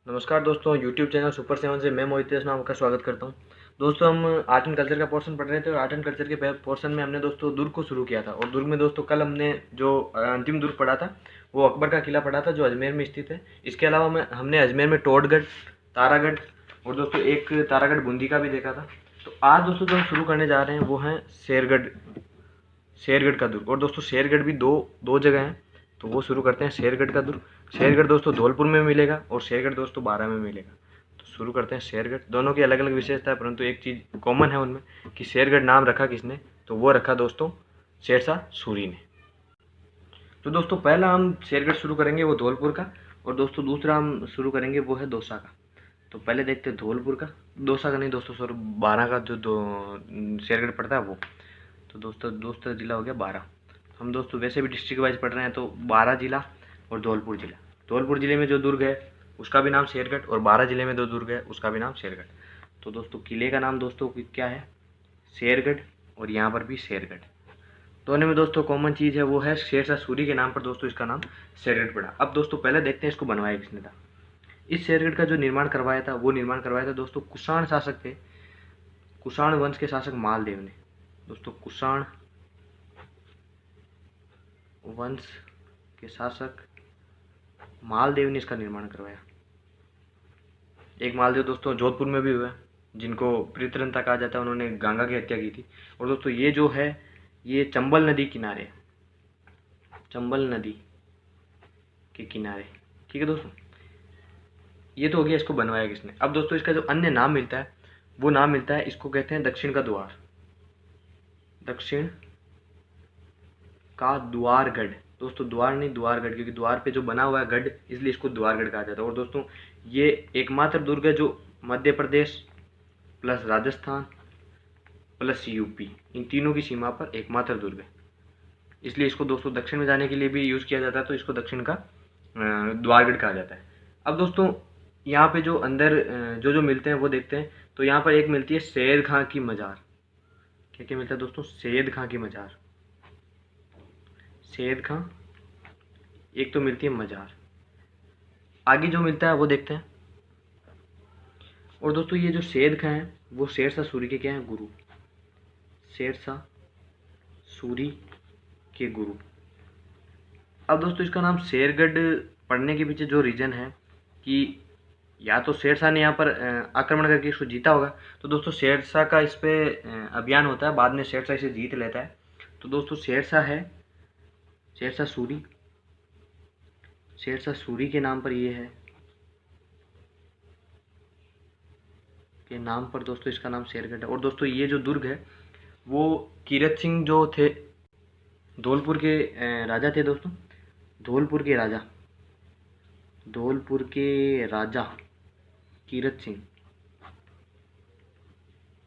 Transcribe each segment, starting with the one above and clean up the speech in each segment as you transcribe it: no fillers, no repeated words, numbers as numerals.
नमस्कार दोस्तों, YouTube channel super seven से मैं मोहित नाम आपका स्वागत करता हूं। दोस्तों, हम आर्ट एंड कल्चर का पोर्शन पढ़ रहे थे और आर्ट एंड कल्चर के पोर्शन में हमने दोस्तों दुर्ग को शुरू किया था। और दुर्ग में दोस्तों कल हमने जो अंतिम दुर्ग पढ़ा था वो अकबर का किला पढ़ा था जो अजमेर में स्थित है। इसके अलावा हमने अजमेर में टोडगढ़, तारागढ़ और दोस्तों एक तारागढ़ बूंदी का भी देखा था। तो आज दोस्तों जो हम शुरू करने जा रहे हैं वो है शेरगढ़, शेरगढ़ का दुर्ग। और दोस्तों शेरगढ़ भी दो दो जगह हैं, तो वो शुरू करते हैं शेरगढ़ का दुर्ग। शेरगढ़ दोस्तों धौलपुर में मिलेगा और शेरगढ़ दोस्तों बारा में मिलेगा। तो शुरू करते हैं शेरगढ़। दोनों की अलग अलग विशेषता है, परंतु एक चीज़ कॉमन है उनमें कि शेरगढ़ नाम रखा किसने, तो वो रखा दोस्तों शेरशाह सूरी ने। तो दोस्तों पहला हम शेरगढ़ शुरू करेंगे वो धौलपुर का, और दोस्तों दूसरा हम शुरू करेंगे वो है दौसा का। तो पहले देखते हैं धौलपुर का, दौसा का नहीं दोस्तों, सॉरी बारा का जो शेरगढ़ पड़ता है वो। तो दोस्तों दूसरा जिला हो गया बारा। हम दोस्तों वैसे भी डिस्ट्रिक्ट वाइज पढ़ रहे हैं, तो बारा जिला और धौलपुर जिला। धौलपुर जिले में जो दुर्ग है उसका भी नाम शेरगढ़, और बारा जिले में जो दुर्ग है उसका भी नाम शेरगढ़। तो दोस्तों किले का नाम दोस्तों क्या है, शेरगढ़, और यहाँ पर भी शेरगढ़। दोनों में दोस्तों कॉमन चीज़ है वो है शेरशाह सूरी के नाम पर दोस्तों इसका नाम शेरगढ़ पड़ा। अब दोस्तों पहले देखते हैं इसको बनवाया किसने था। इस शेरगढ़ का जो निर्माण करवाया था वो निर्माण करवाया था दोस्तों कुषाण शासक थे, कुषाण वंश के शासक मालदेव ने। दोस्तों कुषाण वंश के शासक मालदेव ने इसका निर्माण करवाया। एक मालदेव दोस्तों जोधपुर में भी हुआ है, जिनको प्रीतरंता कहा जाता है, उन्होंने गंगा की हत्या की थी। और दोस्तों ये जो है ये चंबल नदी किनारे, चंबल नदी के किनारे, ठीक है दोस्तों। ये तो हो गया इसको बनवाया किसने। अब दोस्तों इसका जो अन्य नाम मिलता है वो नाम मिलता है, इसको कहते हैं दक्षिण का द्वार, दक्षिण का द्वारगढ़। दोस्तों द्वार नहीं द्वारगढ़, क्योंकि द्वार पे जो बना हुआ है गढ़, इसलिए इसको द्वारगढ़ कहा जाता है। और दोस्तों ये एकमात्र दुर्ग है जो Madhya Pradesh plus Rajasthan plus UP, इन तीनों की सीमा पर एकमात्र दुर्ग है, इसलिए इसको दोस्तों दक्षिण में जाने के लिए भी यूज़ किया जाता है, तो इसको दक्षिण का द्वारगढ़ कहा जाता है। अब दोस्तों यहाँ पे जो अंदर जो जो मिलते हैं वो देखते हैं। तो यहाँ पर एक मिलती है सैयद खां की मज़ार। क्या क्या मिलता है दोस्तों, सैयद खां की मज़ार, सैयद खां एक तो मिलती है मज़ार। आगे जो मिलता है वो देखते हैं। और दोस्तों ये जो सैयद खां हैं वो शेरशाह सूरी के क्या हैं, गुरु, शेरशाह सूरी के गुरु। अब दोस्तों इसका नाम शेरगढ़ पढ़ने के पीछे जो रीज़न है कि या तो शेरशाह ने यहाँ पर आक्रमण करके इसको जीता होगा। तो दोस्तों शेरशाह का इस पे अभियान होता है, बाद में शेरशाह इसे जीत लेता है। तो दोस्तों शेरशाह है शेरशाह सूरी, शेरशाह सूरी के नाम पर ये है, के नाम पर दोस्तों इसका नाम शेरगढ़ है। और दोस्तों ये जो दुर्ग है वो कीरत सिंह जो थे धौलपुर के राजा थे दोस्तों, धौलपुर के राजा, धौलपुर के राजा कीरत सिंह,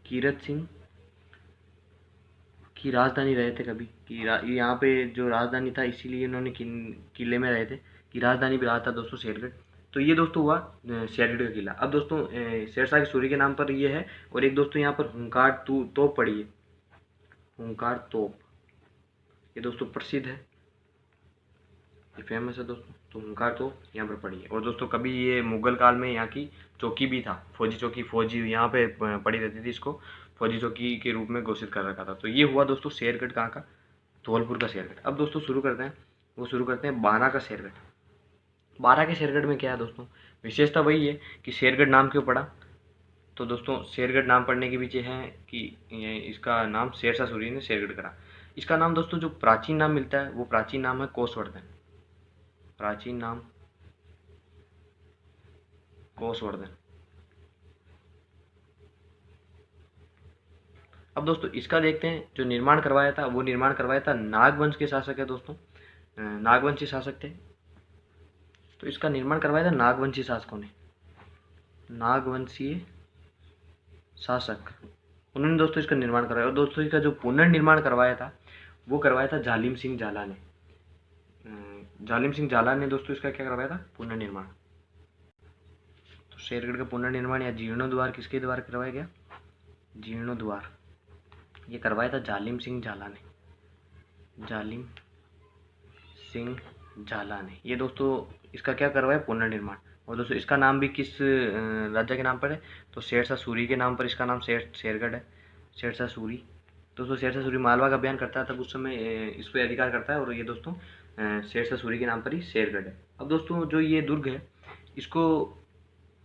कीरत सिंह की राजधानी रहे थे कभी कि यहाँ पे जो राजधानी था, इसीलिए इन्होंने किले में रहे थे कि राजधानी भी रहा था दोस्तों शेरगढ़। तो ये दोस्तों हुआ शेरगढ़ का किला। अब दोस्तों शेरशाह की सूरी के नाम पर ये है। और एक दोस्तों यहाँ पर हुंकार तोप पड़ी है, हुंकार तोप, ये दोस्तों प्रसिद्ध है, ये फेमस है दोस्तों। तो हुंकार तोप यहाँ पर पड़ी है। और दोस्तों कभी ये मुगल काल में यहाँ की चौकी भी था, फौजी चौकी, फौजी यहाँ पे पड़ी रहती थी, इसको फौजी चौकी के रूप में घोषित कर रखा था। तो ये हुआ दोस्तों शेरगढ़ कहाँ का, धौलपुर का शेरगढ़। अब दोस्तों शुरू करते हैं, वो शुरू करते हैं बारा का शेरगढ़। बारा के शेरगढ़ में क्या है दोस्तों, विशेषता वही है कि शेरगढ़ नाम क्यों पड़ा। तो दोस्तों शेरगढ़ नाम पड़ने के पीछे है कि इसका नाम शेरशाह सूरी ने शेरगढ़ करा। इसका नाम दोस्तों जो प्राचीन नाम मिलता है वो प्राचीन नाम है कोसवर्धन, प्राचीन नाम कोसवर्धन। अब दोस्तों इसका देखते हैं, जो निर्माण करवाया था वो निर्माण करवाया था नागवंश के शासक है दोस्तों, नागवंशी शासक थे। तो इसका निर्माण करवाया था नागवंशी शासकों ने, नागवंशीय शासक, उन्होंने दोस्तों इसका निर्माण करवाया। और दोस्तों इसका जो पुनर्निर्माण करवाया था वो करवाया था जालिम सिंह झाला ने, जालिम सिंह झाला ने दोस्तों इसका क्या करवाया था, पुनर्निर्माण। तो शेरगढ़ का पुनर्निर्माण या जीर्णोद्वार किसके द्वारा करवाया गया, जीर्णोद्वार, ये करवाया था जालिम सिंह झाला ने, जालिम सिंह झाला ने। ये दोस्तों इसका क्या करवाया, पुनर्निर्माण। और दोस्तों इसका नाम भी किस राजा के नाम पर है, तो शेरशाह सूरी के नाम पर इसका नाम शेरगढ़ है, शेरशाह सूरी। दोस्तों शेरशाह सूरी मालवा का अभियान करता है तब उस समय इस पर अधिकार करता है, और ये दोस्तों शेरशाह सूरी के नाम पर ही शेरगढ़ है। अब दोस्तों जो ये दुर्ग है इसको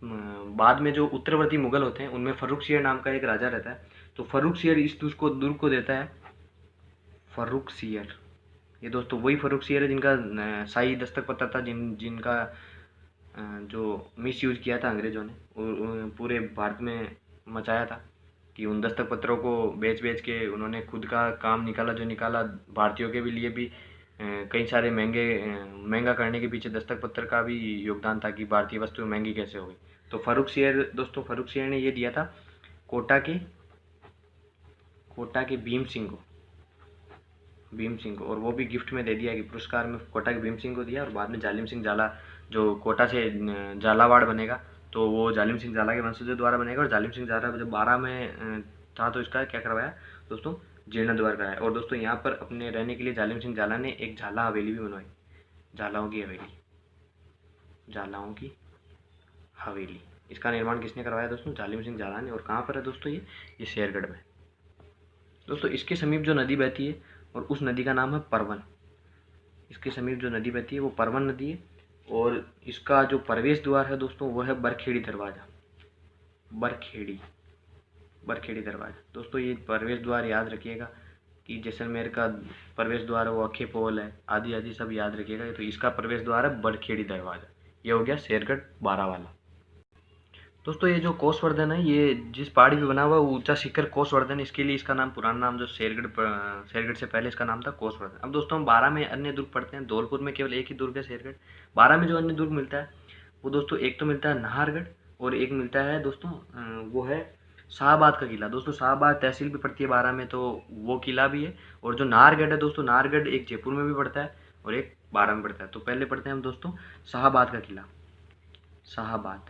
बाद में जो उत्तरवर्ती मुगल होते हैं उनमें फर्रुखसियर नाम का एक राजा रहता है, तो फर्रुखसियर इस दुर्ग को देता है। फर्रुखसियर, ये दोस्तों वही फर्रुखसियर है जिनका शाही दस्तक पत्र था, जिनका जो मिस यूज किया था अंग्रेज़ों ने, पूरे भारत में मचाया था कि उन दस्तक पत्रों को बेच बेच के उन्होंने खुद का काम निकाला, जो निकाला भारतीयों के भी लिए भी कई सारे महंगा करने के पीछे दस्तक पत्र का भी योगदान था कि भारतीय वस्तु महंगी कैसे हो गई। तो फर्रुखसियर दोस्तों, फर्रुखसियर ने ये दिया था कोटा के भीम सिंह को, और वो भी गिफ्ट में दे दिया कि पुरस्कार में कोटा के भीम सिंह को दिया। और बाद में जालिम सिंह झाला जो कोटा से झालावाड़ बनेगा, तो वो जालिम सिंह झाला के वंशजों द्वारा बनेगा। और जालिम सिंह झाला जब 12 में था तो इसका क्या करवाया दोस्तों, जीर्णोद्धार कराया। और दोस्तों यहाँ पर अपने रहने के लिए जालिम सिंह झाला ने एक झाला हवेली भी बनवाई, झालाओं की हवेली। इसका निर्माण किसने करवाया दोस्तों, जालिम सिंह झाला ने। और कहाँ पर है दोस्तों, ये शेरगढ़ में। दोस्तों इसके समीप जो नदी बहती है और उस नदी का नाम है परवन। इसके समीप जो नदी बहती है वो परवन नदी है, और इसका जो प्रवेश द्वार है दोस्तों वो है बरखेड़ी दरवाज़ा। बरखेड़ी दरवाज़ा दोस्तों, ये प्रवेश द्वार याद रखिएगा कि जैसलमेर का प्रवेश द्वार है वो अखे पोल है, आदि आदि सब याद रखिएगा। तो इसका प्रवेश द्वार है बरखेड़ी दरवाज़ा। ये हो गया शेरगढ़ 12 वाला। दोस्तों ये जो कोसवर्धन है, ये जिस पहाड़ी पे बना हुआ है ऊंचा शिखर कोसवर्धन, इसके लिए इसका नाम, पुराना नाम जो शेरगढ़ से पहले इसका नाम था कोसवर्धन। अब दोस्तों हम 12 में अन्य दुर्ग पढ़ते हैं। धौलपुर में केवल एक ही दुर्ग है शेरगढ़। 12 में जो अन्य दुर्ग मिलता है वो दोस्तों एक तो मिलता है नाहरगढ़, और एक मिलता है दोस्तों वो है शाहबाद का किला। दोस्तों शाहबाद तहसील भी पड़ती है 12 में, तो वो किला भी है। और जो नाहरगढ़ है दोस्तों, नाहरगढ़ एक जयपुर में भी पड़ता है और एक 12 में पड़ता है। तो पहले पढ़ते हैं हम दोस्तों शाहबाद का किला, शाहबाद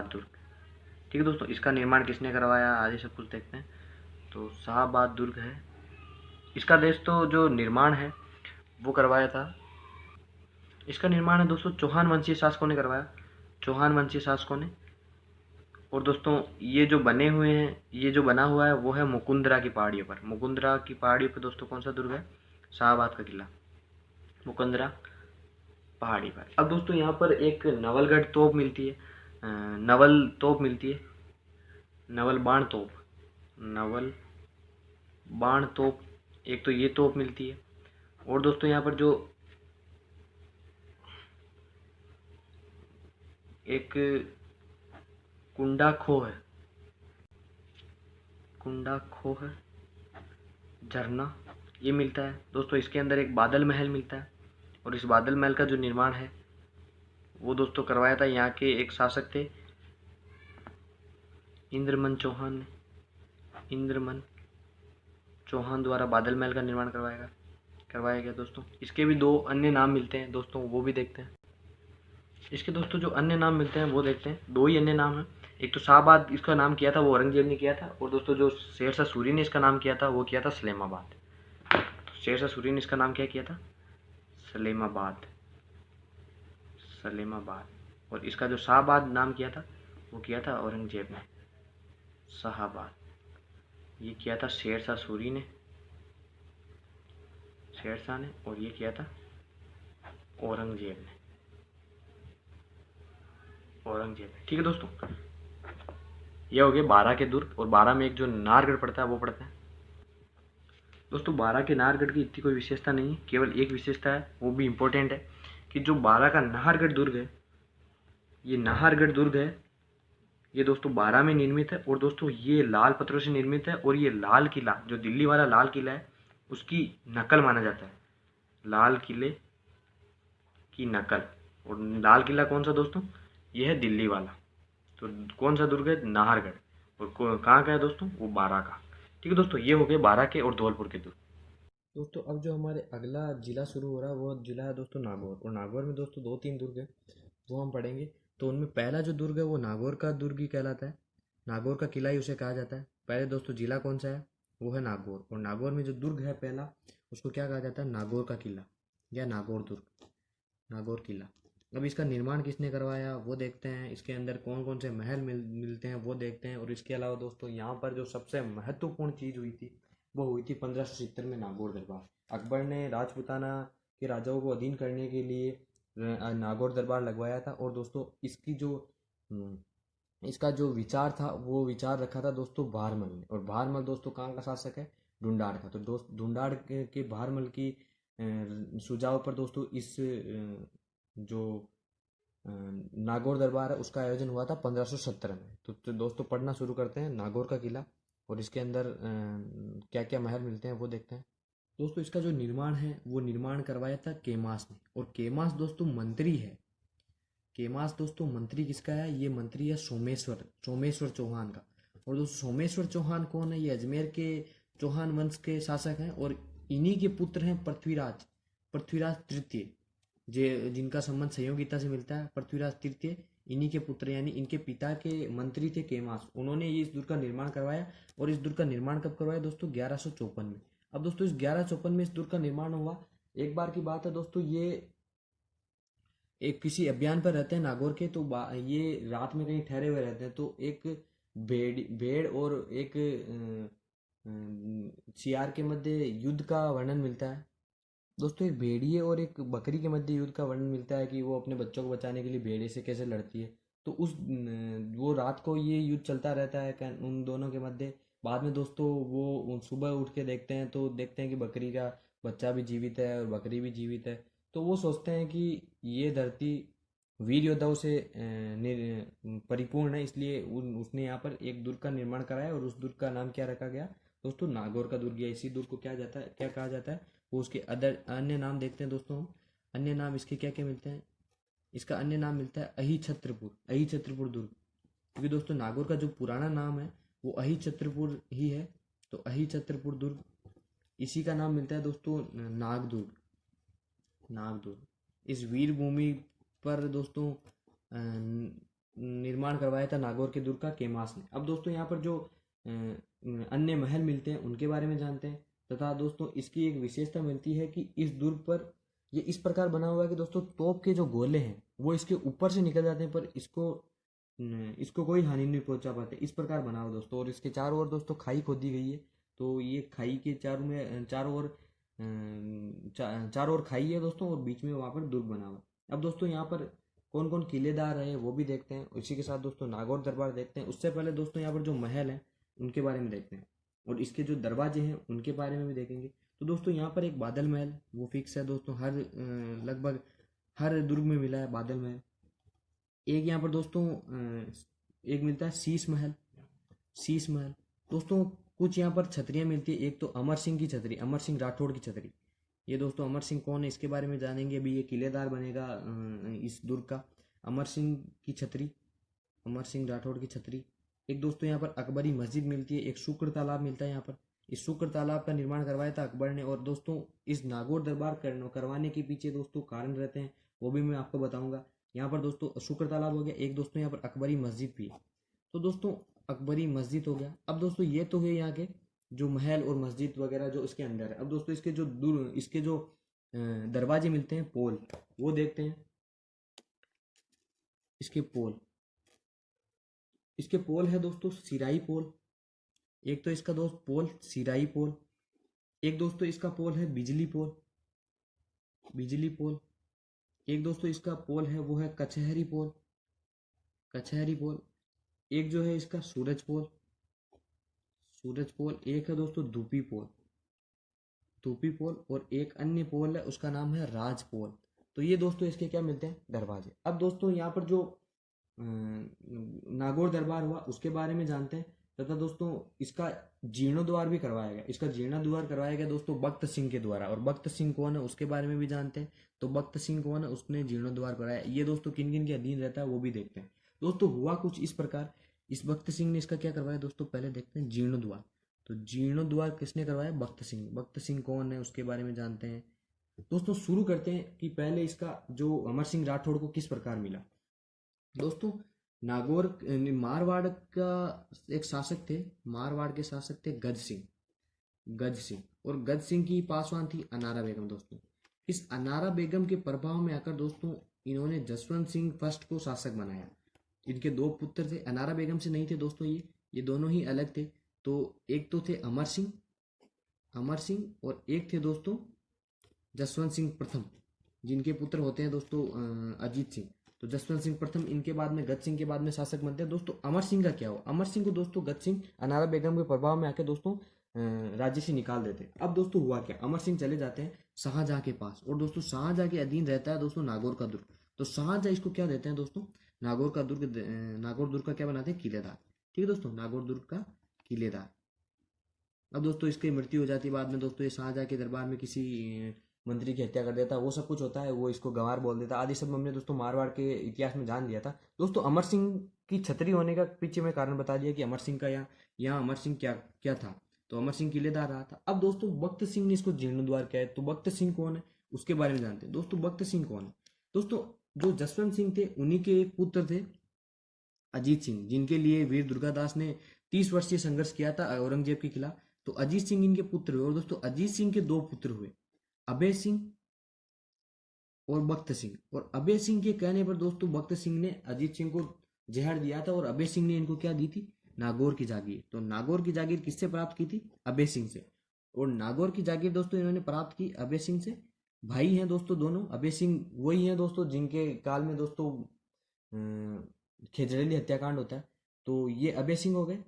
दुर्ग। ठीक है दोस्तों, इसका निर्माण किसने करवाया, आगे सब कुछ देखते हैं। तो शाहबाद दुर्ग है, इसका दोस्तों जो निर्माण है वो करवाया था, इसका निर्माण है दोस्तों चौहान वंशीय शासकों ने करवाया, चौहान वंशीय शासकों ने। और दोस्तों ये जो बने हुए हैं, ये जो बना हुआ है वो है मुकुंदरा की पहाड़ियों पर। मुकुंदरा की पहाड़ियों पर दोस्तों कौन सा दुर्ग है, शाहबाद का किला, मुकुंदरा पहाड़ी पर। अब दोस्तों यहाँ पर एक नवलगढ़ तोप मिलती है, नवल तोप मिलती है, नवल बाण तोप, एक तो ये तोप मिलती है। और दोस्तों यहाँ पर जो एक कुंडा खो है झरना, ये मिलता है दोस्तों। इसके अंदर एक बादल महल मिलता है, और इस बादल महल का जो निर्माण है वो दोस्तों करवाया था यहाँ के एक शासक थे इंद्रमन चौहान द्वारा बादल महल का निर्माण करवाया गया दोस्तों। इसके भी दो अन्य नाम मिलते हैं दोस्तों, वो भी देखते हैं। इसके दोस्तों जो अन्य नाम मिलते हैं वो देखते हैं। दो ही अन्य नाम हैं, एक तो शाहबाद इसका नाम किया था वो औरंगजेब ने किया था, और दोस्तों जो शेरशाह सूरी ने इसका नाम किया था वो किया था सलेमाबाद। तो शेरशाह सूरी ने इसका नाम क्या किया था, सलेमाबाद। और इसका जो शाहबाद नाम किया था वो किया था औरंगजेब ने, शाहबाद। ये किया था शेरशाह सूरी ने, और ये किया था औरंगजेब ने। ठीक है दोस्तों, ये हो गए 12 के दुर्ग। और 12 में एक जो नाहरगढ़ पड़ता है वो पढ़ते हैं। दोस्तों 12 के नाहरगढ़ की इतनी कोई विशेषता नहीं है, केवल एक विशेषता है, वो भी इम्पोर्टेंट है कि जो 12 का नाहरगढ़ दुर्ग है, ये दोस्तों 12 में निर्मित है। और दोस्तों ये लाल पत्थरों से निर्मित है, और ये लाल किला जो दिल्ली वाला लाल किला है उसकी नकल माना जाता है, लाल किले की नकल। और लाल किला कौन सा दोस्तों, ये है दिल्ली वाला। तो कौन सा दुर्ग है, नाहरगढ़। और कहाँ का है दोस्तों, वो 12 का। ठीक है दोस्तों, ये हो गए 12 के और धौलपुर के दुर्ग। दोस्तों अब जो हमारे अगला जिला शुरू हो रहा है वो जिला है दोस्तों नागौर। और नागौर में दोस्तों 2-3 दुर्ग है वो हम पढ़ेंगे। तो उनमें पहला जो दुर्ग है वो नागौर का दुर्ग ही कहलाता है, नागौर का किला ही उसे कहा जाता है। पहले दोस्तों जिला कौन सा है, वो है नागौर। और नागौर में जो दुर्ग है पहला, उसको क्या कहा जाता है, नागौर का किला या नागौर दुर्ग, नागौर किला। अब इसका निर्माण किसने करवाया वो देखते हैं, इसके अंदर कौन कौन से महल मिलते हैं वो देखते हैं। और इसके अलावा दोस्तों यहाँ पर जो सबसे महत्वपूर्ण चीज़ हुई थी वो हुई थी 1570 में नागौर दरबार। अकबर ने राजपूताना के राजाओं को अधीन करने के लिए नागौर दरबार लगवाया था। और दोस्तों इसका जो विचार था वो विचार रखा था दोस्तों भारमल ने। और भारमल दोस्तों कहाँ का शासक है, ढूंढाड़ का। तो दोस्त ढूंढाड़ के भारमल की सुझाव पर दोस्तों इस जो नागौर दरबार है उसका आयोजन हुआ था 1570 में। तो दोस्तों पढ़ना शुरू करते हैं नागौर का किला और इसके अंदर क्या क्या महल मिलते हैं वो देखते हैं। दोस्तों इसका जो निर्माण है वो निर्माण करवाया था केमास ने। और केमास दोस्तों मंत्री है। केमास दोस्तों मंत्री किसका है, ये मंत्री है सोमेश्वर सोमेश्वर चौहान का। और दोस्तों सोमेश्वर चौहान कौन है, ये अजमेर के चौहान वंश के शासक हैं। और इन्हीं के पुत्र हैं पृथ्वीराज पृथ्वीराज तृतीय, जे जिनका संबंध संयोगिता से मिलता है। पृथ्वीराज तृतीय इन्हीं के पुत्र, यानी इनके पिता के मंत्री थे केमास। उन्होंने ये इस दुर्ग का निर्माण करवाया। और इस दुर्ग का निर्माण कब करवाया दोस्तों, 1154 में। अब दोस्तों इस 1154 में इस दुर्ग का निर्माण हुआ। एक बार की बात है दोस्तों, ये एक किसी अभियान पर रहते हैं नागौर के। तो ये रात में कहीं ठहरे हुए रहते हैं। तो एक भेड़ भेड़ और एक सियार के मध्य युद्ध का वर्णन मिलता है। दोस्तों एक भेड़िए और एक बकरी के मध्य युद्ध का वर्णन मिलता है कि वो अपने बच्चों को बचाने के लिए भेड़िए से कैसे लड़ती है। तो वो रात को ये युद्ध चलता रहता है उन दोनों के मध्य। बाद में दोस्तों वो सुबह उठ के देखते हैं तो देखते हैं कि बकरी का बच्चा भी जीवित है और बकरी भी जीवित है। तो वो सोचते हैं कि ये धरती वीर योद्धाओं से परिपूर्ण है, इसलिए उसने यहाँ पर एक दुर्ग का निर्माण कराया। और उस दुर्ग का नाम क्या रखा गया दोस्तों, नागौर का दुर्ग। या इसी दुर्ग को क्या कहा जाता है, वो उसके अदर अन्य नाम देखते हैं दोस्तों हम। अन्य नाम इसके क्या क्या मिलते हैं, इसका अन्य नाम मिलता है अहिछत्रपुर दुर्ग। क्योंकि दोस्तों नागौर का जो पुराना नाम है वो अहिछत्रपुर ही है। तो अहिछत्रपुर दुर्ग, इसी का नाम मिलता है दोस्तों नागदुर्ग। इस वीर भूमि पर दोस्तों निर्माण करवाया था नागौर के दुर्ग का केमास ने। अब दोस्तों यहाँ पर जो अन्य महल मिलते हैं उनके बारे में जानते हैं। तथा दोस्तों इसकी एक विशेषता मिलती है कि इस दुर्ग पर ये इस प्रकार बना हुआ है कि दोस्तों तोप के जो गोले हैं वो इसके ऊपर से निकल जाते हैं, पर इसको कोई हानि नहीं पहुंचा पाते। इस प्रकार बना हुआ दोस्तों। और इसके चारों ओर दोस्तों खाई खोदी गई है। तो ये खाई के चारों ओर खाई है दोस्तों, और बीच में वहां पर दुर्ग बना हुआ है। अब दोस्तों यहाँ पर कौन कौन किलेदार रहे वो भी देखते हैं। इसी के साथ दोस्तों नागौर दरबार देखते हैं। उससे पहले दोस्तों यहाँ पर जो महल है उनके बारे में देखते हैं। और इसके जो दरवाजे हैं उनके बारे में भी देखेंगे। तो दोस्तों यहाँ पर एक बादल महल वो फिक्स है दोस्तों, लगभग हर दुर्ग में मिला है बादल महल। एक यहाँ पर दोस्तों एक मिलता है शीश महल दोस्तों। कुछ यहाँ पर छतरियाँ मिलती है। एक तो अमर सिंह की छतरी, अमर सिंह राठौड़ की छतरी। ये दोस्तों अमर सिंह कौन है इसके बारे में जानेंगे। अभी ये किलेदार बनेगा इस दुर्ग का। अमर सिंह की छतरी, अमर सिंह राठौड़ की छतरी। एक दोस्तों यहाँ पर अकबरी मस्जिद मिलती है। एक शुक्र तालाब मिलता है यहाँ पर। इस शुक्र तालाब का निर्माण करवाया था अकबर ने। और दोस्तों इस नागौर दरबार करवाने के पीछे दोस्तों कारण रहते हैं, वो भी मैं आपको बताऊंगा। यहाँ पर दोस्तों शुक्र तालाब हो गया। एक दोस्तों यहाँ पर अकबरी मस्जिद भी है। तो दोस्तों अकबरी मस्जिद हो गया। अब दोस्तों ये तो है यहाँ के जो महल और मस्जिद वगैरह जो इसके अंदर है। अब दोस्तों इसके जो दरवाजे मिलते हैं पोल, वो देखते हैं। इसके पोल है दोस्तों सिराई पोल। एक तो इसका दोस्त पोल सिराई पोल। एक दोस्तों इसका पोल है बिजली पोल। एक दोस्तों इसका पोल है वो है कचहरी पोल। एक जो है इसका सूरज पोल। एक है दोस्तों धूपी पोल। और एक अन्य पोल है उसका नाम है राज पोल। तो ये दोस्तों इसके क्या मिलते हैं, दरवाजे। अब दोस्तों यहाँ पर जो नागौर दरबार हुआ उसके बारे में जानते हैं। तथा दोस्तों इसका जीर्णोद्वार भी करवाया गया। इसका जीर्णोद्वार करवाया गया दोस्तों भक्त सिंह के द्वारा। और भक्त सिंह कौन है उसके बारे में भी जानते हैं। तो भक्त सिंह कौन है, उसने जीर्णोद्वार कराया। ये दोस्तों किन किन के अधीन रहता है वो भी देखते हैं। दोस्तों हुआ कुछ इस प्रकार, इस भक्त सिंह ने इसका क्या करवाया दोस्तों, पहले देखते हैं जीर्णोद्वार। तो जीर्णोद्वार किसने करवाया, भक्त सिंह कौन है उसके बारे में जानते हैं। दोस्तों शुरू करते हैं कि पहले इसका जो अमर सिंह राठौड़ को किस प्रकार मिला। दोस्तों नागौर मारवाड़ का एक शासक थे, मारवाड़ के शासक थे गज सिंह। और गज सिंह की पासवान थी अनारा बेगम। दोस्तों इस अनारा बेगम के प्रभाव में आकर दोस्तों इन्होंने जसवंत सिंह फर्स्ट को शासक बनाया। इनके दो पुत्र थे, अनारा बेगम से नहीं थे दोस्तों, ये दोनों ही अलग थे। तो एक तो थे अमर सिंह और एक थे दोस्तों जसवंत सिंह प्रथम, जिनके पुत्र होते हैं दोस्तों अजीत सिंह। तो जसवंत सिंह प्रथम, इनके बाद में गज सिंह के बाद में शासक बनते हैं दोस्तों। अमर सिंह का क्या हुआ? अमर सिंह को दोस्तों गज सिंह अनारा बेगम के प्रभाव में आके दोस्तों राज्य से निकाल देते हैं। अब दोस्तों हुआ क्या, अमर सिंह चले जाते हैं शाहजहां के पास, और दोस्तों शाहजहां के अधीन रहता है दोस्तों नागौर का दुर्ग। तो शाहजहां इसको क्या देते हैं दोस्तों, नागौर का दुर्ग, नागौर दुर्ग का क्या बनाते हैं, किलेदार। ठीक है दोस्तों, नागौर दुर्ग का किलेदार। अब दोस्तों इसकी मृत्यु हो जाती है बाद में दोस्तों, ये शाहजहां के दरबार में किसी मंत्री की हत्या कर देता है, वो सब कुछ होता है, वो इसको गंवार बोल देता है आदि सब हमने दोस्तों मारवाड़ के इतिहास में जान लिया था दोस्तों। अमर सिंह की छतरी होने का पीछे में कारण बता दिया कि अमर सिंह का यहाँ अमर सिंह क्या क्या था। तो अमर सिंह किलेदार रहा था। अब दोस्तों बख्त सिंह ने इसको जीर्णोद्वार किया है। तो बख्त सिंह कौन है, उसके बारे में जानते हैं दोस्तों। बख्त सिंह कौन है दोस्तों, जो जसवंत सिंह थे उन्हीं के एक पुत्र थे अजीत सिंह, जिनके लिए वीर दुर्गादास ने 30 वर्षीय संघर्ष किया था औरंगजेब के खिलाफ। तो अजीत सिंह इनके पुत्र हुए। और दोस्तों अजीत सिंह के दो पुत्र हुए, अभय सिंह और बख्त सिंह। और अभय सिंह के कहने पर दोस्तों बख्त सिंह ने अजीत सिंह को जहर दिया था, और अभय सिंह ने इनको क्या दी थी, नागौर की जागीर। तो नागौर की जागीर किससे प्राप्त की थी, अभय सिंह से। और नागौर की जागीर दोस्तों इन्होंने प्राप्त की अभय सिंह से। भाई हैं दोस्तों दोनों। अभय सिंह वही हैं दोस्तों जिनके काल में दोस्तों खेजड़ेली हत्याकांड होता है। तो ये अभय सिंह हो गए।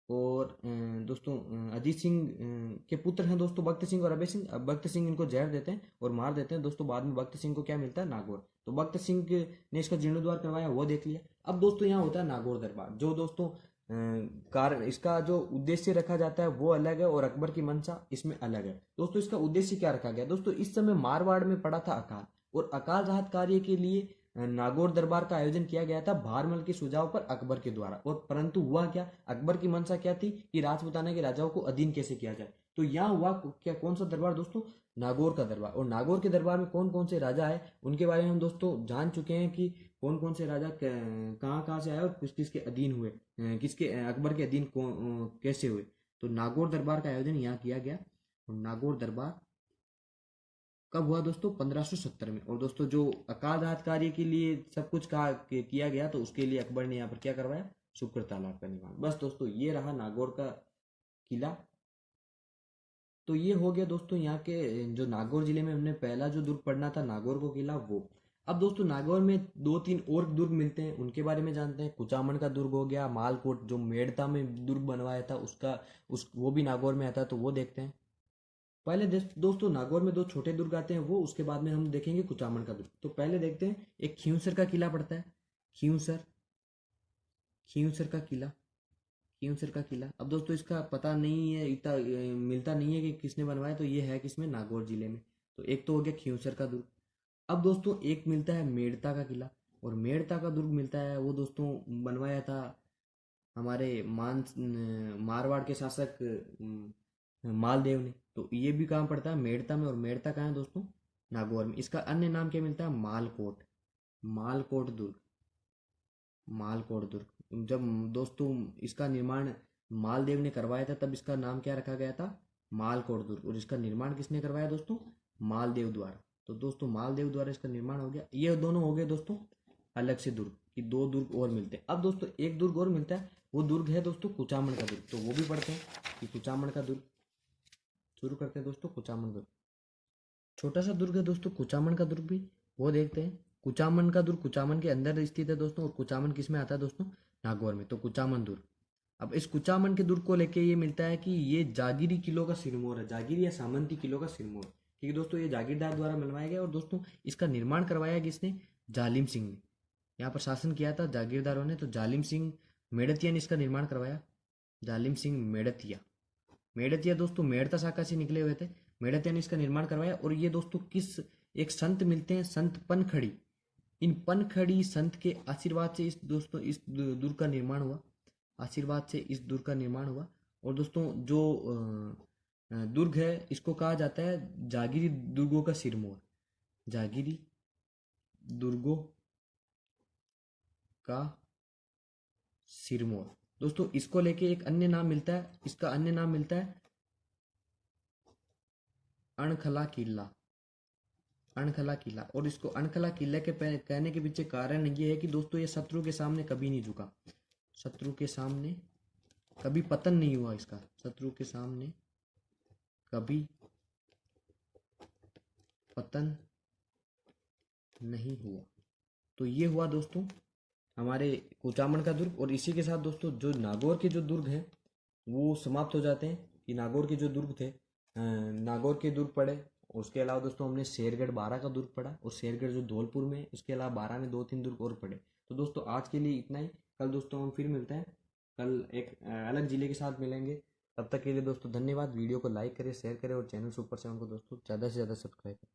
और दोस्तों अजीत सिंह के पुत्र हैं दोस्तों भक्त सिंह और अभय सिंह। अब भक्त सिंह इनको जहर देते हैं और मार देते हैं दोस्तों। बाद में भक्त सिंह को क्या मिलता है, नागौर। तो भक्त सिंह ने इसका जीर्णोद्वार करवाया, वो देख लिया। अब दोस्तों यहाँ होता है नागौर दरबार, जो दोस्तों कारण इसका जो उद्देश्य रखा जाता है वो अलग है, और अकबर की मंशा इसमें अलग है दोस्तों। इसका उद्देश्य क्या रखा गया दोस्तों, इस समय मारवाड़ में पड़ा था अकाल, और अकाल राहत कार्य के लिए नागौर दरबार का आयोजन किया गया था भारमल के सुझाव पर अकबर के द्वारा। और परंतु हुआ क्या, अकबर की मंशा क्या थी कि राजपूताना के राजाओं को अधीन कैसे किया जाए। तो यहाँ हुआ क्या, कौन सा दरबार दोस्तों, नागौर का दरबार। और नागौर के दरबार में कौन कौन से राजा है उनके बारे में हम दोस्तों जान चुके हैं कि कौन कौन से राजा कहाँ कहाँ से आए और किस किसके अधीन हुए, किसके अकबर के अधीन कैसे हुए। तो नागौर दरबार का आयोजन यहाँ किया गया। और नागौर दरबार कब हुआ दोस्तों, 1570 में। और दोस्तों जो अकाल राहत कार्य के लिए सब कुछ किया गया, तो उसके लिए अकबर ने यहाँ पर क्या करवाया, शुक्र तालाब का निर्माण। बस दोस्तों ये रहा नागौर का किला। तो ये हो गया दोस्तों यहाँ के जो नागौर जिले में हमने पहला जो दुर्ग पढ़ना था नागौर को किला, वो। अब दोस्तों नागौर में दो तीन और दुर्ग मिलते हैं, उनके बारे में जानते हैं। कुचामन का दुर्ग हो गया, मालकोट जो मेड़ता में दुर्ग बनवाया था उसका, उस वो भी नागौर में आता है, तो वो देखते हैं। पहले दोस्तों नागौर में दो छोटे दुर्ग आते हैं वो, उसके बाद में हम देखेंगे कुचामन का दुर्ग। तो पहले देखते हैं, एक खींवसर का किला पड़ता है। खींवसर, खींवसर का किला, खींवसर का किला। अब दोस्तों इसका पता नहीं है, इतना मिलता नहीं है कि किसने बनवाया। तो ये है किसमें, नागौर जिले में। तो एक तो हो गया खींवसर का दुर्ग। अब दोस्तों एक मिलता है मेड़ता का किला। और मेड़ता का दुर्ग मिलता है, वो दोस्तों बनवाया था हमारे मारवाड़ के शासक मालदेव ने। तो ये भी कहाँ पड़ता है, मेड़ता में। और मेड़ता कहाँ है दोस्तों, नागौर में। इसका अन्य नाम क्या मिलता है, मालकोट, मालकोट दुर्ग, मालकोट दुर्ग। जब दोस्तों इसका निर्माण मालदेव ने करवाया था, तब इसका नाम क्या रखा गया था, मालकोट दुर्ग। और इसका निर्माण किसने करवाया दोस्तों, मालदेव द्वारा। तो दोस्तों मालदेव द्वारा इसका निर्माण हो गया। ये दोनों हो गए दोस्तों अलग से दुर्ग, कि दो दुर्ग और मिलते हैं। अब दोस्तों एक दुर्ग और मिलता है, वो दुर्ग है दोस्तों कुचामन का दुर्ग। तो वो भी पढ़ते हैं कि कुचामन का दुर्ग। शुरू करते हैं दोस्तों कुचामन दुर्ग। छोटा सा दुर्ग है दोस्तों कुचामन का दुर्ग भी, वो देखते हैं। कुचामन का दुर्ग कुचामन के अंदर स्थित है दोस्तों। और कुचामन किस में आता है दोस्तों, नागौर में। तो कुचामन दुर्ग। अब इस कुचामन के दुर्ग को लेके ये मिलता है कि ये जागीरी किलो का सिरमौर है, जागीरी या सामंती किलो का सिरमौर। क्योंकि दोस्तों ये जागीरदार द्वारा बनवाया गया। और दोस्तों इसका निर्माण करवाया किसने, जालिम सिंह ने। यहाँ पर शासन किया था जागीरदारों ने। तो जालिम सिंह मेड़तिया ने इसका निर्माण करवाया, जालिम सिंह मेड़तिया। मेड़तिया दोस्तों मेड़ता शाखा से निकले हुए थे। मेड़तिया ने इसका निर्माण करवाया। और ये दोस्तों किस, एक संत मिलते हैं, संत पनखड़ी। इन पनखड़ी संत के आशीर्वाद से इस दोस्तों इस दुर्ग का निर्माण हुआ, आशीर्वाद से इस दुर्ग का निर्माण हुआ। और दोस्तों जो दुर्ग है इसको कहा जाता है जागीरी दुर्गों का सिरमौर, जागीरी दुर्गों का सिरमौर। दोस्तों इसको लेके एक अन्य नाम मिलता है, इसका अन्य नाम मिलता है अणखला किला, अणखला किला। और इसको अणखला किले के कहने के पीछे कारण ये है कि दोस्तों ये शत्रु के सामने कभी नहीं झुका, शत्रु के सामने कभी पतन नहीं हुआ इसका, शत्रु के सामने कभी पतन नहीं हुआ। तो ये हुआ दोस्तों हमारे कुचामन का दुर्ग। और इसी के साथ दोस्तों जो नागौर के जो दुर्ग हैं वो समाप्त हो जाते हैं। कि नागौर के जो दुर्ग थे, नागौर के दुर्ग पड़े। उसके अलावा दोस्तों हमने शेरगढ़ बारह का दुर्ग पढ़ा, और शेरगढ़ जो धौलपुर में है, उसके अलावा बारह में 2-3 दुर्ग और पड़े। तो दोस्तों आज के लिए इतना ही। कल दोस्तों हम फिर मिलते हैं, कल एक अलग जिले के साथ मिलेंगे। तब तक के लिए दोस्तों धन्यवाद। वीडियो को लाइक करें, शेयर करें, और चैनल सुपर 7 को दोस्तों ज़्यादा से ज़्यादा सब्सक्राइब करें।